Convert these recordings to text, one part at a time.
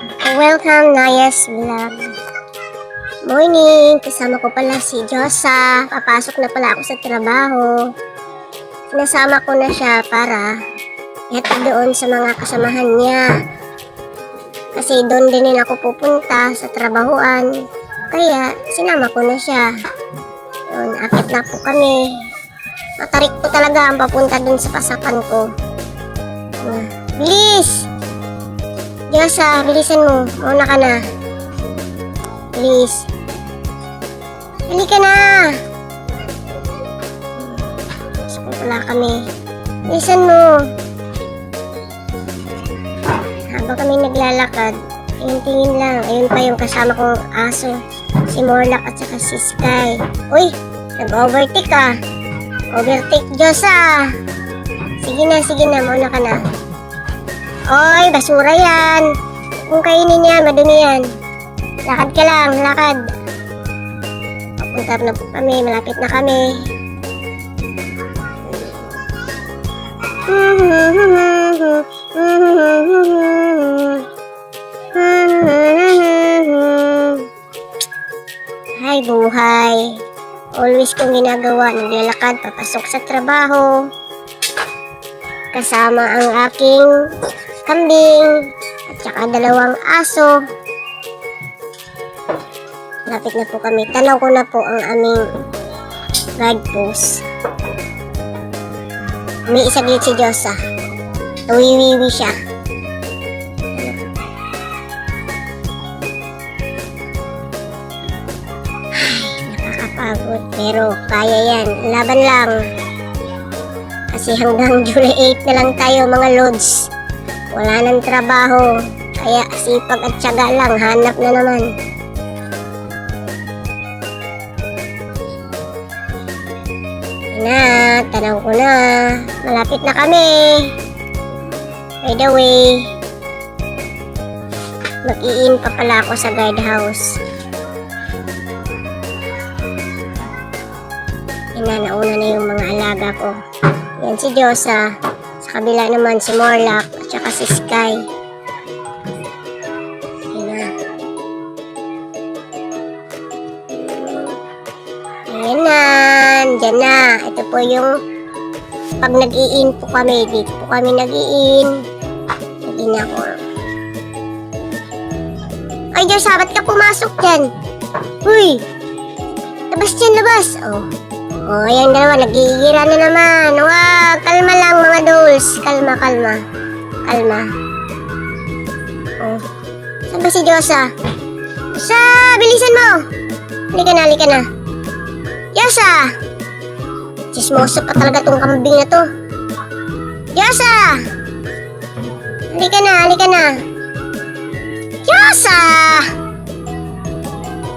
Welcome, Naya's Vlog. Morning! Kasama ko pala si Josa. Papasok na pala ako sa trabaho. Sinasama ko na siya para ihatid doon sa mga kasamahan niya. Kasi doon din ako pupunta sa trabahoan. Kaya sinama ko na siya. Yun, akit na po kami. Matarik po talaga ang papunta doon sa pasakan ko. Bilis! Josa, bilisan mo. Mauna ka na. Bilis. Bili ka na! School pala kami. Bilisan mo. Habang kami naglalakad, tingin lang. Ayun pa yung kasama kong aso. Si Morlock at saka si Sky. Uy! Nag-overtake ka. Overtake, Josa. Sige na. Mauna ka na. Oy, basura yan. Kung kainin yan, madumi yan. Lakad ka lang, lakad. Papunta na po kami, malapit na kami. Hay buhay. Always kong ginagawa, naglalakad, papasok sa trabaho. Kasama ang aking kambing at saka dalawang aso. Lapit na po kami. Tanaw ko na po ang aming guidepost. May isaglit si Josa. Tuwiwiwi siya. Ay, nakakapagod. Pero kaya yan. Laban lang. Kasi hanggang July 8 na lang tayo mga lods. Wala nang trabaho. Kaya sipag at tiyaga lang. Hanap na naman. Tanaw ko na. Malapit na kami. By the way, mag-i-in pa pala ako sa guardhouse. Nauna na yung mga alaga ko. Yan si Josa. Sa kabila naman si Morlock at saka si Sky. Ayan na. Diyan na. Ito po yung pag nag-i-in po kami. Dito po kami nag-i-in. Nag-in ako. Ay, Josa, ba't ka pumasok dyan? Uy! Labas dyan, labas. Oh, ayan na naman. Nagigira na naman. Wag, kalma lang mga dolls. Kalma. Oh. Saan ba si Josa? Josa, bilisan mo. Halika na. Josa! Chismoso pa talaga tong kambing na to. Josa! Halika na. Josa!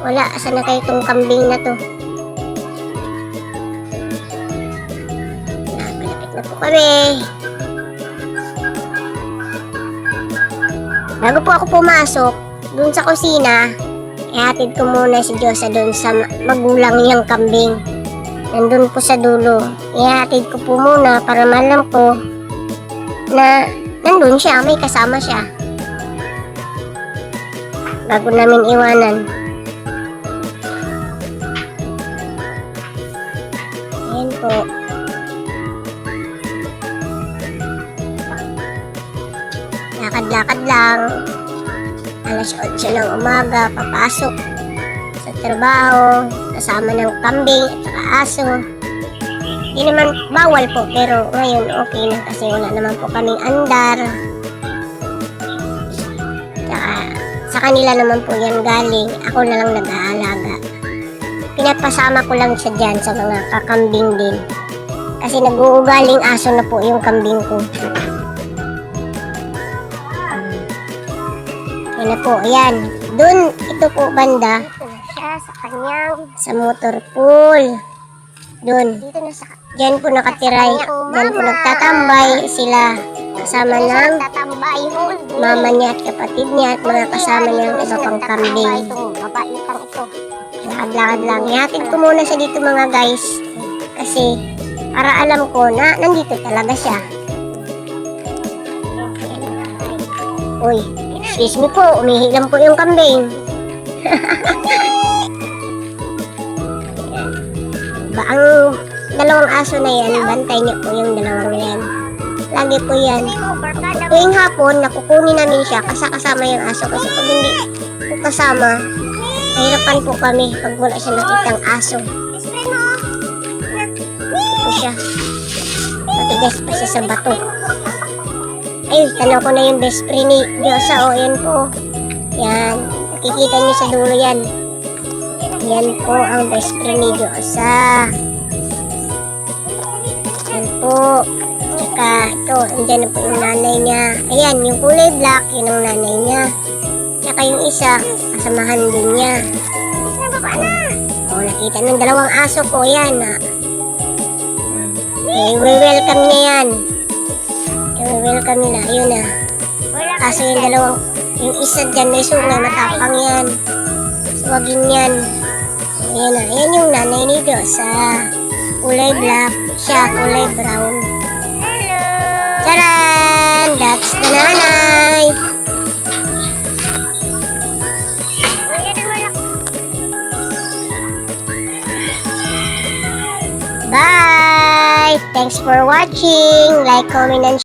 Wala, saan na kayo tong kambing na to? Malapit na po kami. Bago po ako pumasok dun sa kusina, ihatid ko muna si Josa dun sa magulang niyang kambing. Nandun po sa dulo. Ihatid ko po muna para malam ko na nandun siya, may kasama siya. Bago namin iwanan. Ayan po. Lakad lang. Alas 8 ng umaga, papasok sa trabaho, kasama ng kambing at saka aso. Hindi naman bawal po, pero ngayon okay na kasi wala naman po kaming andar. Saka, sa kanila naman po yan galing, ako na lang nag-aalaga. Pinapasama ko lang siya dyan sa mga kakambing din. Kasi nag-uugaling aso na po yung kambing ko. Yan na po, ayan. Doon, ito po banda. Dito na siya sa kanyang, sa motor pool. Doon. Diyan po nakatiray. Diyan po nagtatambay sila. Kasama ng mama niya at kapatid niya at mga kasama niya ng iba pang kambing. Lakad lang. Ihatid ko muna siya dito mga guys. Kasi para alam ko na nandito talaga siya. Uy. Excuse me po, umihi lang po yung kambing. Ba, ang dalawang aso na yan, bantay niyo po yung dalawang yan. Lagi po yan. Tuwing hapon, nakukunin namin siya kasama yung aso. Kasi pag hindi po kasama, nahirapan po kami pag wala siya nakitang aso. Ito siya. Matigas pa siya sa bato. Ay, tanaw ko na yung best friend ni Diyosa. O, yan po. Yan. Nakikita niyo sa dulo yan. Yan po ang best friend ni Diyosa. Yan po. Tsaka, ito. Andyan na po yung nanay niya. Ayan, yung kulay black, yun ang nanay niya. Tsaka yung isa, kasamahan din niya. O, nakita ng dalawang aso po. Yan, ha. Okay, welcome niya yan. Welcome nila, ayun na. Kaso yung dalawang, yung isa dyan may sungay, matapang yan. Suwagin yan. Ayan na, ayan yung nanay ni Diyosa. Kulay black, siya kulay brown. Taran! That's the nanay! Bye! Thanks for watching. Like, comment, and